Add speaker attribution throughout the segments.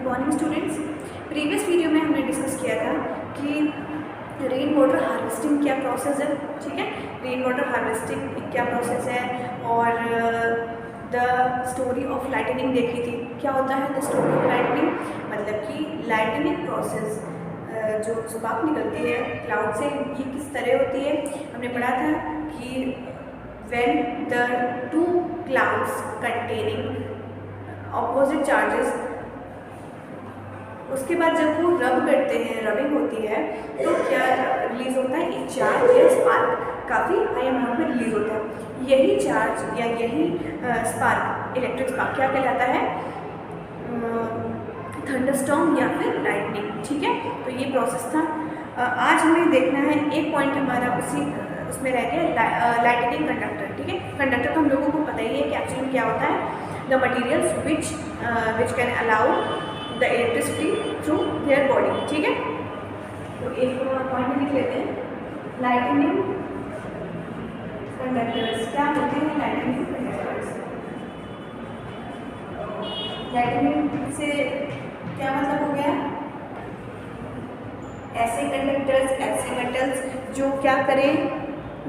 Speaker 1: Morning students. Previous video में हमने discuss किया था कि रेन वाटर हार्वेस्टिंग क्या प्रोसेस है, ठीक है। रेन वाटर हार्वेस्टिंग क्या प्रोसेस है और द स्टोरी ऑफ लाइटनिंग देखी थी। क्या होता है द स्टोरी ऑफ लाइटनिंग? मतलब कि लाइटनिंग प्रोसेस जो स्पार्क निकलती है क्लाउड से, ये किस तरह होती है। हमने पढ़ा था कि when the two clouds containing opposite charges, उसके बाद जब वो रब करते हैं, रबिंग होती है, तो क्या रिलीज होता है? एक चार्ज या स्पार्क काफ़ी हाई अमाउंट में रिलीज होता है। यही चार्ज या यही स्पार्क, इलेक्ट्रिक स्पार्क, क्या कहलाता है? थंडरस्टॉर्म या फिर लाइटनिंग, ठीक है। तो ये प्रोसेस था। आज हमें देखना है एक पॉइंट हमारा उसमें रह गया, लाइटनिंग कंडक्टर, ठीक है। कंडक्टर तो हम लोगों को पता ही है कि एक्चुअली क्या होता है। The materials which can allow the electricity through their body, ठीक है। तो एक पॉइंट लिख लेते हैं, लाइटनिंग कंडक्टर्स क्या होते हैं? लाइटनिंग कंडक्टर्स, लाइटनिंग से क्या मतलब हो गया? ऐसे कंडक्टर्स, ऐसे मेटल्स जो क्या करें,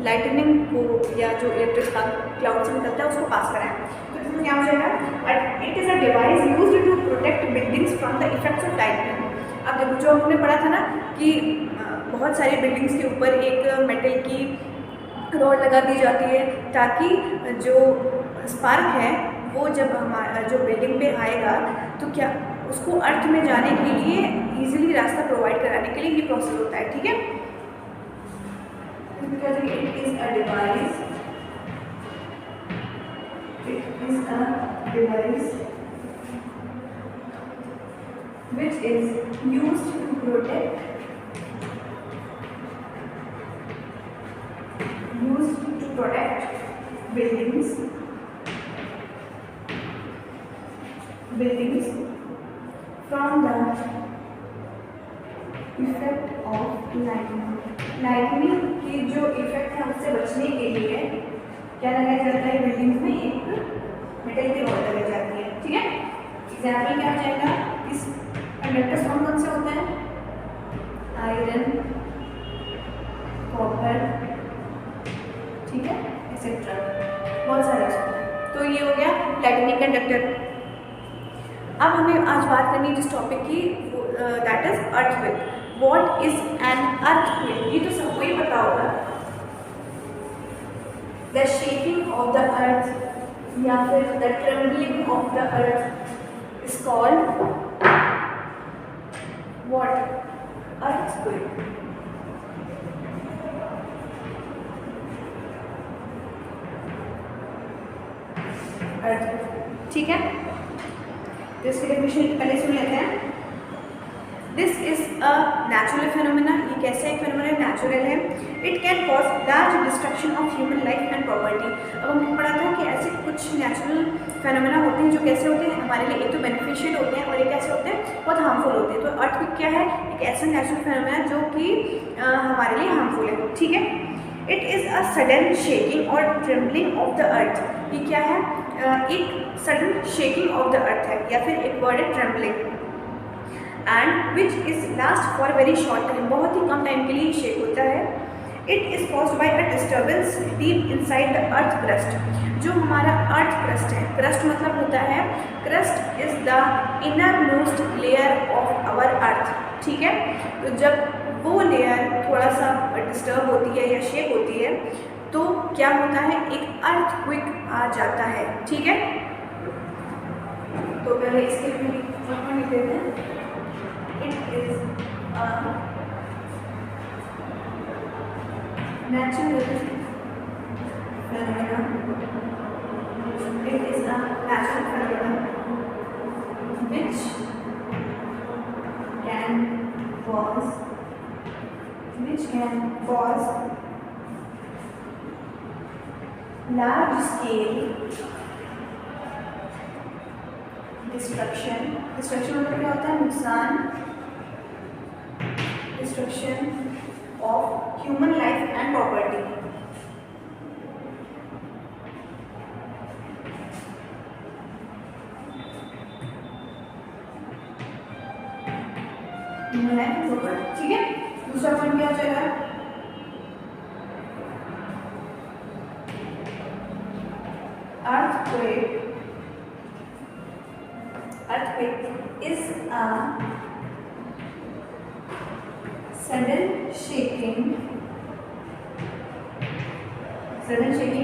Speaker 1: लाइटनिंग को या जो इलेक्ट्रिक स्पार्क क्लाउड से निकलता है उसको पास कराएं। तो इसमें क्या हो जाएगा? It is a device used to protect buildings from the effects of lightning. अब देखो, जो हमने पढ़ा था ना कि बहुत सारी बिल्डिंग्स के ऊपर एक मेटल की रॉड लगा दी जाती है ताकि जो स्पार्क है वो जब हमारा जो बिल्डिंग पे आएगा तो क्या उसको अर्थ में जाने के लिए इजीली रास्ता प्रोवाइड कराने के लिए ये प्रोसेस होता है, ठीक है। Because it is a device, which is used to protect buildings from the effect of lightning की जो इफेक्ट है उससे बचने के लिए क्या लगाया जाता है? बिल्डिंग्स में एक मेटल की रॉड लगाई जाती है, ठीक है। एग्जाम्पल क्या हो जाएगा? इस कंडक्टर्स कौन से होते हैं? आयरन, कॉपर, ठीक है, एक्सेट्रा, बहुत सारे होते हैं। तो ये हो गया लाइटनिंग कंडक्टर। अब हमें आज बात करनी है जिस टॉपिक की, that is earthquake. What is an earthquake? ये तो सबको ही पता होगा। The shaking of the earth या फिर the trembling of the earth is called what? Earthquake। earthquake, ठीक है। तो इसकी डेफिनेशन पहले सुन लेते हैं। This is a natural phenomena. ये कैसे एक फेनोमेना? नेचुरल है। It can cause large destruction of human life and property. अब हमने पढ़ा था कि ऐसे कुछ नेचुरल फेनोमेना होते हैं जो कैसे होते हैं हमारे लिए, एक तो बेनिफिशियल होते हैं और एक कैसे होते हैं, बहुत हार्मफुल होते हैं। तो अर्थक्वेक क्या है? एक ऐसा नेचुरल फेनोमेना जो कि हमारे लिए हार्मफुल है, ठीक है। It is a sudden shaking और ट्रेम्बलिंग ऑफ द अर्थ। ये क्या है? एक सडन शेकिंग ऑफ द अर्थ है या फिर एक वर्ड है trembling, and which is last for very short time. बहुत ही कम टाइम के लिए शेक होता है। It is caused by a disturbance deep inside the earth crust. जो हमारा अर्थ क्रस्ट है, क्रस्ट मतलब होता है, crust is the inner most layer of our earth, ठीक है। तो जब वो लेयर थोड़ा सा डिस्टर्ब होती है या शेक होती है तो क्या होता है? एक अर्थक्वेक आ जाता है, ठीक है। तो पहले इसके लिए लिख देते हैं। It is a natural phenomenon. It is a natural phenomenon which can cause large scale destruction. Destruction मतलब क्या होता है? नुकसान, destruction of human life and property. तीनों है ऊपर, ठीक है। दूसरा पॉइंट क्या हो जाएगा, earthquake is a sudden shaking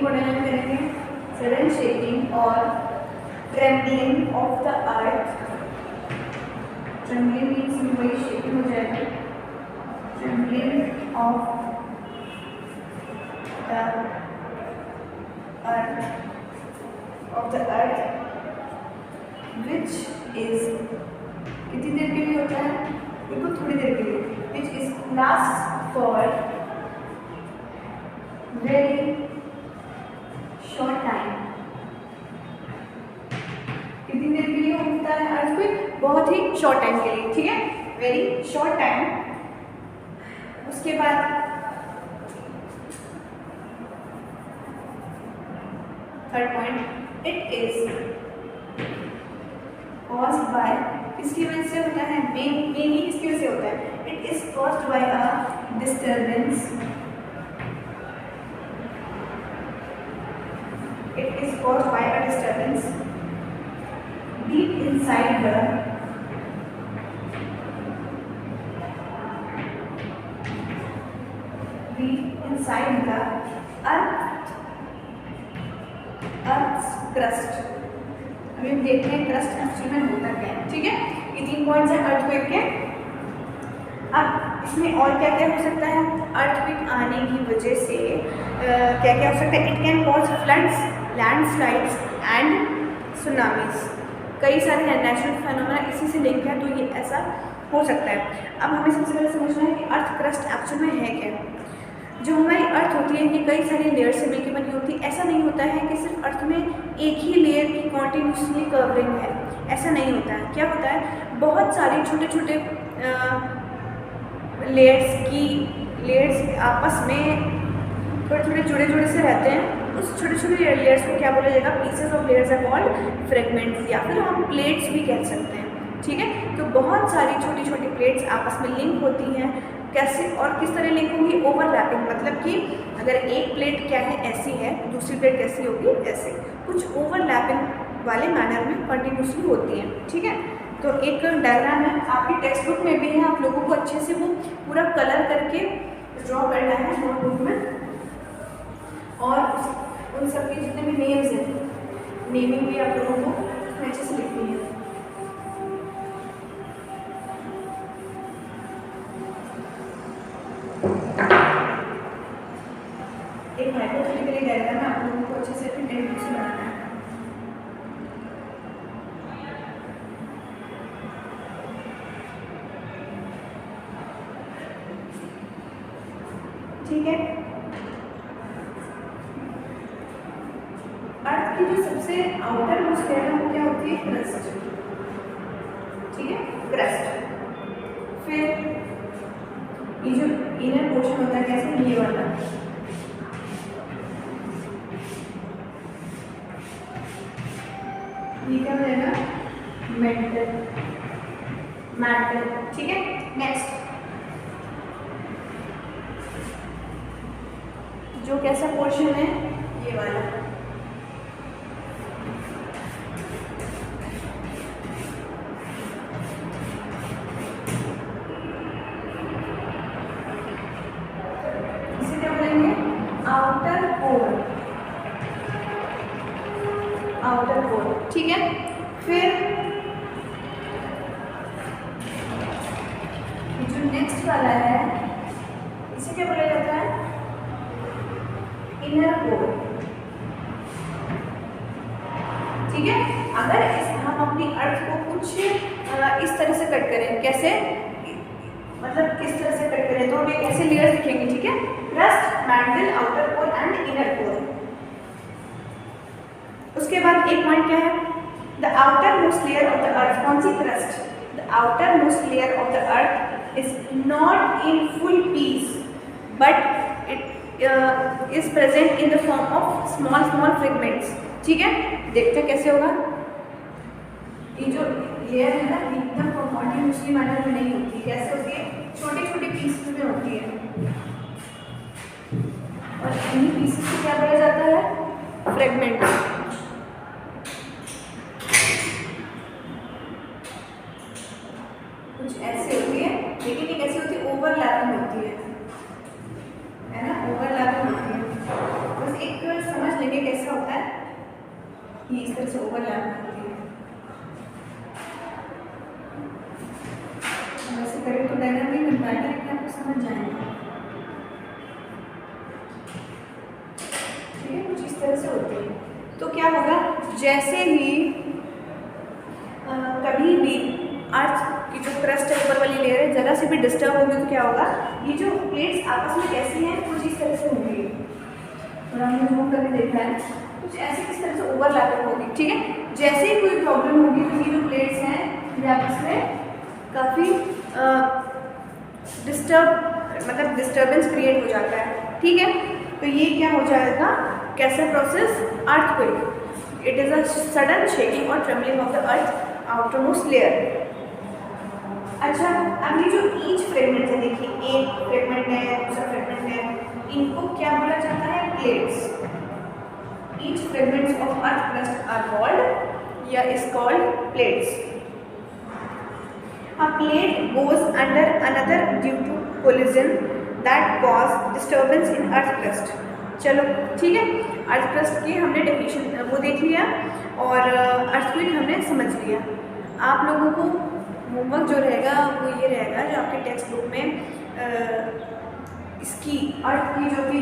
Speaker 1: को डेवलप करेंगे, sudden shaking और trembling of the earth, trembling means वही shaking हो जाएगा, trembling of the earth which is कितनी देर के लिए होता है, बिल्कुल थोड़ी देर के लिए, which is lasts for very short time, कितनी देर के लिए होता है earthquake, बहुत ही शॉर्ट टाइम के लिए, ठीक है, वेरी शॉर्ट टाइम। उसके बाद third point, it is caused by, इसकी वजह से होता है, मेनली इसकी वजह से होता है, it is caused by a disturbance, it is caused by a disturbance deep inside the earth's crust। अभी हम देखते हैं क्रस्ट एक्चुअली में होता क्या है, ठीक है। ये 3 पॉइंट्स हैं अर्थक्वेक के। अब इसमें और क्या क्या हो सकता है, अर्थक्वेक आने की वजह से क्या क्या हो सकता है, it can cause floods, landslides and tsunamis, कई सारे नेचुरल फेनोमेना इसी से लिंक है, तो ये ऐसा हो सकता है। अब हमें सबसे पहले समझना है कि अर्थ क्रस्ट एक्चुअल में है क्या। जो हमारी अर्थ होती है ये कई सारी लेयर से मिलकर बनी होती है, ऐसा नहीं होता है कि सिर्फ अर्थ में एक ही लेयर की कॉन्टिन्यूसली कवरिंग है, ऐसा नहीं होता है। क्या होता है, बहुत सारे छोटे छोटे लेयर्स आपस में थोड़े थोड़े जुड़े से रहते हैं, उस छोटे छोटे लेयर्स को क्या बोला जाएगा, pieces of layers are called fragments, या फिर हम प्लेट्स भी कह सकते हैं, ठीक है। तो बहुत सारी छोटी छोटी प्लेट्स आपस में लिंक होती हैं, कैसे और किस तरह लिंक होंगी, ओवरलैपिंग, मतलब कि अगर एक प्लेट क्या है ऐसी है, दूसरी प्लेट कैसी होगी ऐसे, कुछ ओवरलैपिंग वाले मैनर में कंटिन्यूसली होती हैं, ठीक है। तो एक डायग्राम है, आपकी टेक्स्ट बुक में भी है, आप लोगों को अच्छे से वो पूरा कलर करके ड्रॉ करना है नोटबुक में, और उन सब के जितने भी नेम्स हैं, नेमिंग भी आप लोगों को अच्छे से लिखनी है। एक हाइपोथेटिकल डायग्राम है, आप लोगों को अच्छे से अपनी टेक्स्ट बुक से बनाना है। ठीक है, अर्थ की जो सबसे आउटर मोस्ट लेयर है वो क्या होती है, क्रस्ट, ठीक है, क्रस्ट। फिर ये जो इनर पोर्शन होता है कैसे, ये वाला, ये क्या हो जाएगा, मेंटल, ठीक है। नेक्स्ट जो कैसा पोर्शन है, ये वाला, इसे क्या बोलेंगे, आउटर कोर, ठीक है। फिर जो नेक्स्ट वाला है इसे क्या बोला जाता है, इनर कोर, ठीक है। अगर हम अपनी अर्थ को कुछ इस तरह से कट करें, कैसे, मतलब किस तरह से कट करें, तो हमें कैसे लेयर्स दिखेंगे, ठीक है, crust, mantle, outer core and inner core. उसके बाद एक पॉइंट क्या है, the outer most layer of the earth, कौन सी, crust, the outer most layer of the earth is not in full piece but it is present in the form of small fragments, ठीक है। देखते हैं कैसे होगा, ये जो लेयर है ना एकदम कंटिन्यूसली कंटिन्यूसली मैनर में नहीं होती। कैसे होती है? छोटे छोटे पीसेस में होती है, और इन्हीं पीसेस को क्या बोला जाता है? फ्रेगमेंट। कुछ ऐसे होती है, लेकिन ये कैसे होती है? ओवरलैपिंग होती है ना, ओवरलैपिंग होती है। बस एक समझ लेंगे कैसा होता है, ये इस तरह से ओवरलैपिंग होती है। वैसे करें तो डायग्राम नहीं बन पाएगा, लेकिन आपको समझ जाएंगे। ठीक है, कुछ इस तरह से होती है। तो क्या होगा, जैसे ही कभी भी अर्थ की जो क्रस्ट है, ऊपर वाली लेयर है, जरा से भी डिस्टर्ब होगी तो क्या होगा, ये जो प्लेट्स आपस में कैसी हैं, कुछ इस तरह से होंगी। और हमने जूम करके देखा है, कुछ ऐसे इस तरह से ओवरलैपिंग होगी। ठीक है, जैसे ही कोई प्रॉब्लम होगी तो ये जो प्लेट्स हैं ये आपस में काफ़ी डिस्टर्बेंस क्रिएट हो जाता है। ठीक है, तो ये क्या हो जाएगा, कैसा process? Earthquake. It is a sudden shaking और trembling of the earth outermost layer. अच्छा, अब ये जो ईच फ्रेगमेंट है, देखिए एक फ्रेगमेंट है, दूसरा फ्रेगमेंट है, इनको क्या बोला जाता है? Plates. Each fragments of earth crust are called या is called plates. A plate goes under another due to collision that cause disturbance in earth crust। चलो ठीक है, अर्थ क्रस्ट की हमने डेफिनेशन वो देख लिया और अर्थक्वेक हमने समझ लिया। आप लोगों को होमवर्क जो रहेगा वो ये रहेगा, जो आपके टेक्स्ट बुक में इसकी अर्थ की जो भी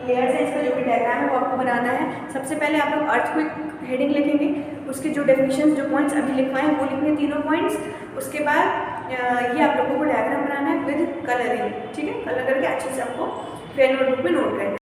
Speaker 1: लेयर्स है, इसका जो भी डायग्राम है वो आपको बनाना है। सबसे पहले आप लोग अर्थक्वेक हेडिंग लिखेंगे, उसके जो डेफिनेशन, जो पॉइंट्स अभी लिखवाए हैं वो लिखने, तीनों पॉइंट्स। उसके बाद ये आप लोगों को डायग्राम बनाना है विद कलरिंग। ठीक है, कलर करके अच्छे से आपको फेयर नोटबुक में नोट करना है।